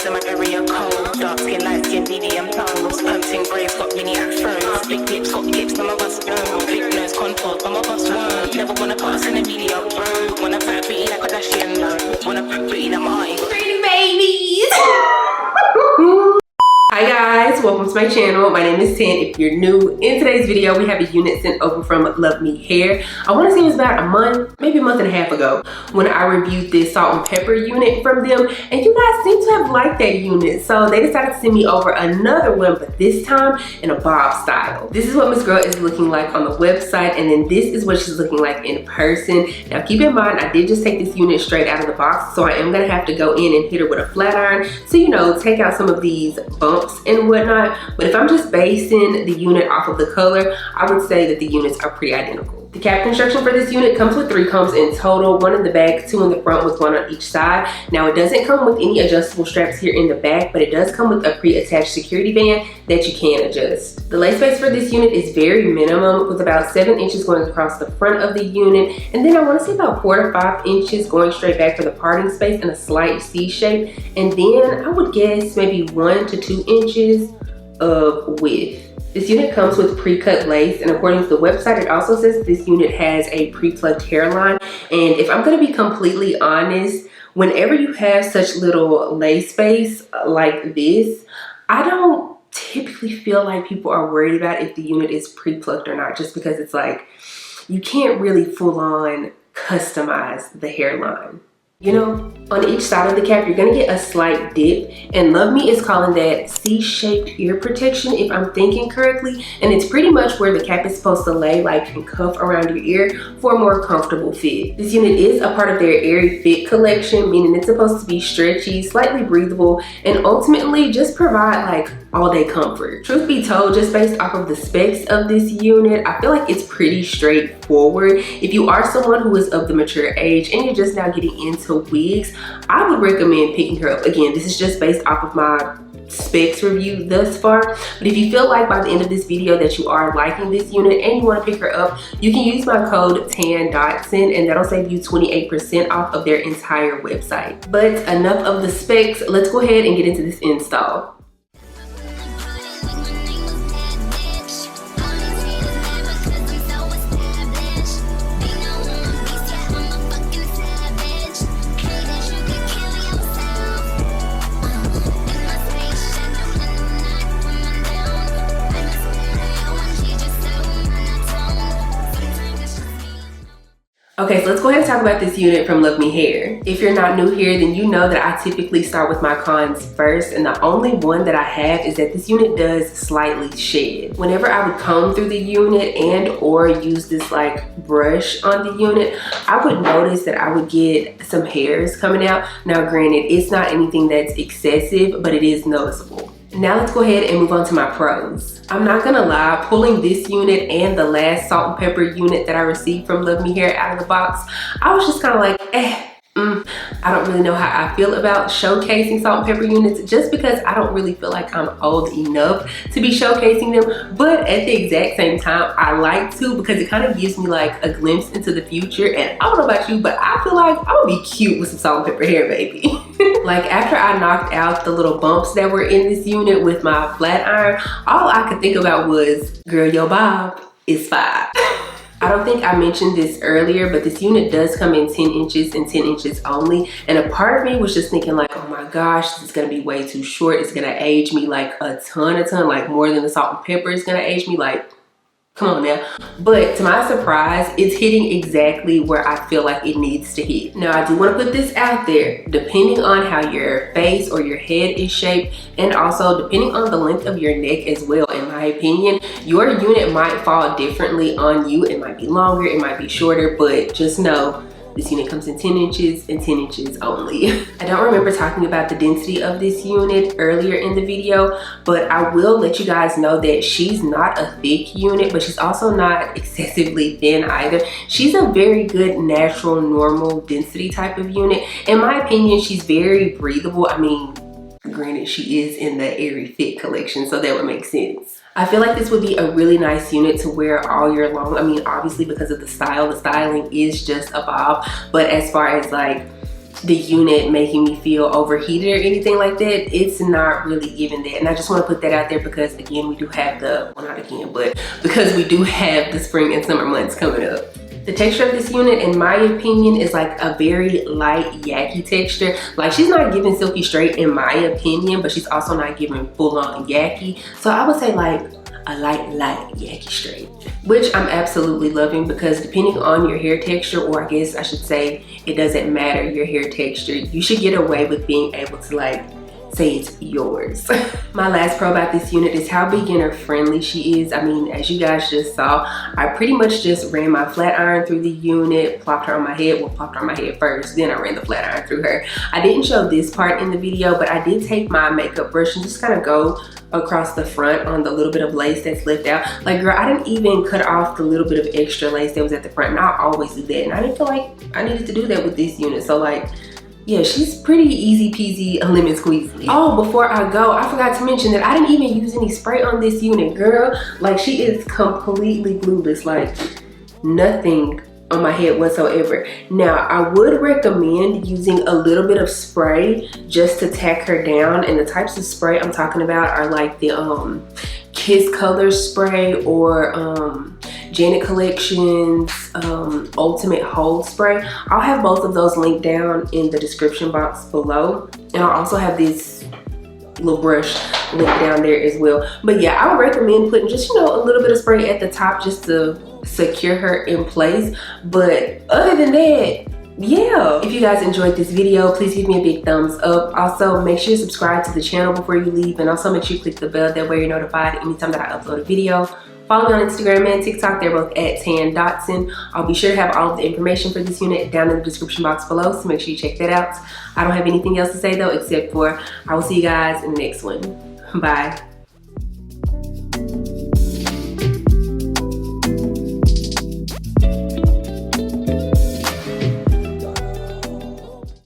in my area cold. Dark skin, light skin, medium tones. Pumping braids, got mini afros. Big lips, got lips, some of us know. Big nose, contours, some of us won't. Never wanna put us in a video, bro. Wanna put pretty like a Kardashian, no. Wanna put pretty like my pretty babies. Hi guys, welcome to my channel. My name is Tin. If you're new, in today's video we have a unit sent over from Luvme Hair. I want to say it was about a month, maybe a month and a half ago when I reviewed this salt and pepper unit from them, and you guys seem to have liked that unit, so they decided to send me over another one, but this time in a bob style. This is what Miss Girl is looking like on the website, and then this is what she's looking like in person. Now keep in mind, I did just take this unit straight out of the box, so I am gonna have to go in and hit her with a flat iron to, you know, take out some of these bumps and whatnot. But if I'm just basing the unit off of the color, I would say that the units are pretty identical. The cap construction for this unit comes with 3 combs in total, 1 in the back, 2 in the front with 1 on each side. Now it doesn't come with any adjustable straps here in the back, but it does come with a pre-attached security band that you can adjust. The lace base for this unit is very minimum, with about 7 inches going across the front of the unit, and then I want to say about 4 to 5 inches going straight back for the parting space in a slight C shape, and then I would guess maybe 1 to 2 inches of width. This unit comes with pre-cut lace, and according to the website, it also says this unit has a pre-plucked hairline. And if I'm going to be completely honest, whenever you have such little lace space like this, I don't typically feel like people are worried about if the unit is pre-plucked or not, just because it's like you can't really full-on customize the hairline. You know, on each side of the cap, you're gonna get a slight dip, and Luvme is calling that C-shaped ear protection, if I'm thinking correctly, and it's pretty much where the cap is supposed to lay, like and cuff around your ear for a more comfortable fit. This unit is a part of their AiryFit collection, meaning it's supposed to be stretchy, slightly breathable, and ultimately just provide like all-day comfort. Truth be told, just based off of the specs of this unit, I feel like it's pretty straightforward. If you are someone who is of the mature age and you're just now getting into wigs, I would recommend picking her up. Again, this is just based off of my specs review thus far, but if you feel like by the end of this video that you are liking this unit and you want to pick her up, you can use my code Dotson, and that'll save you 28% off of their entire website. But enough of the specs, let's go ahead and get into this install. Okay, so let's go ahead and talk about this unit from Luvme Hair. If you're not new here, then you know that I typically start with my cons first, and the only one that I have is that this unit does slightly shed. Whenever I would comb through the unit and or use this like brush on the unit, I would notice that I would get some hairs coming out. Now granted, it's not anything that's excessive, but it is noticeable. Now let's go ahead and move on to my pros. I'm not gonna lie, pulling this unit and the last salt and pepper unit that I received from Luvme Hair out of the box, I was just kind of like, I don't really know how I feel about showcasing salt and pepper units, just because I don't really feel like I'm old enough to be showcasing them. But at the exact same time, I like to, because it kind of gives me like a glimpse into the future. And I don't know about you, but I feel like I'm gonna be cute with some salt and pepper hair, baby. Like after I knocked out the little bumps that were in this unit with my flat iron, all I could think about was, girl, your bob is 5. I don't think I mentioned this earlier, but this unit does come in 10 inches and 10 inches only. And a part of me was just thinking like, oh my gosh, this is gonna be way too short. It's gonna age me like a ton, like more than the salt and pepper is gonna age me, like, come on now. But to my surprise, it's hitting exactly where I feel like it needs to hit. Now I do want to put this out there, depending on how your face or your head is shaped, and also depending on the length of your neck as well, in my opinion, your unit might fall differently on you. It might be longer, it might be shorter, but just know this unit comes in 10 inches and 10 inches only. I don't remember talking about the density of this unit earlier in the video, but I will let you guys know that she's not a thick unit, but she's also not excessively thin either. She's a very good natural, normal density type of unit. In my opinion, she's very breathable. I mean, granted, she is in the AiryFit collection, so that would make sense. I feel like this would be a really nice unit to wear all year long. I mean, obviously because of the styling is just a bob, but as far as like the unit making me feel overheated or anything like that. It's not really giving that, and I just want to put that out there because again, we do have the, well, not again, but because we do have the spring and summer months coming up. The texture of this unit, in my opinion, is like a very light yaki texture. Like, she's not giving silky straight in my opinion, but she's also not giving full on yaki. So I would say like a light yaki straight, which I'm absolutely loving, because depending on your hair texture, or I guess I should say it doesn't matter your hair texture, you should get away with being able to like say it's yours. My last pro about this unit is how beginner friendly she is. I mean, as you guys just saw, I pretty much just ran my flat iron through the unit, plopped her on my head. Well, plopped her on my head first, then I ran the flat iron through her. I didn't show this part in the video, but I did take my makeup brush and just kind of go across the front on the little bit of lace that's left out. Like, girl, I didn't even cut off the little bit of extra lace that was at the front, and I always do that, and I didn't feel like I needed to do that with this unit. So like, yeah, she's pretty easy peasy, a lemon squeezy. Oh, before I go, I forgot to mention that I didn't even use any spray on this unit, girl. Like, she is completely glueless, like nothing on my head whatsoever. Now, I would recommend using a little bit of spray just to tack her down, and the types of spray I'm talking about are like the Kiss Colors spray or Janet Collection's Ultimate Hold spray. I'll have both of those linked down in the description box below, and I'll also have this little brush linked down there as well. But yeah, I would recommend putting just, you know, a little bit of spray at the top just to secure her in place. But other than that, yeah. If you guys enjoyed this video, please give me a big thumbs up. Also, make sure you subscribe to the channel before you leave, and also make sure you click the bell, that way you're notified anytime that I upload a video. Follow me on Instagram and TikTok, they're both at Dotson. I'll be sure to have all of the information for this unit down in the description box below, so make sure you check that out. I don't have anything else to say though, except for I will see you guys in the next one. Bye.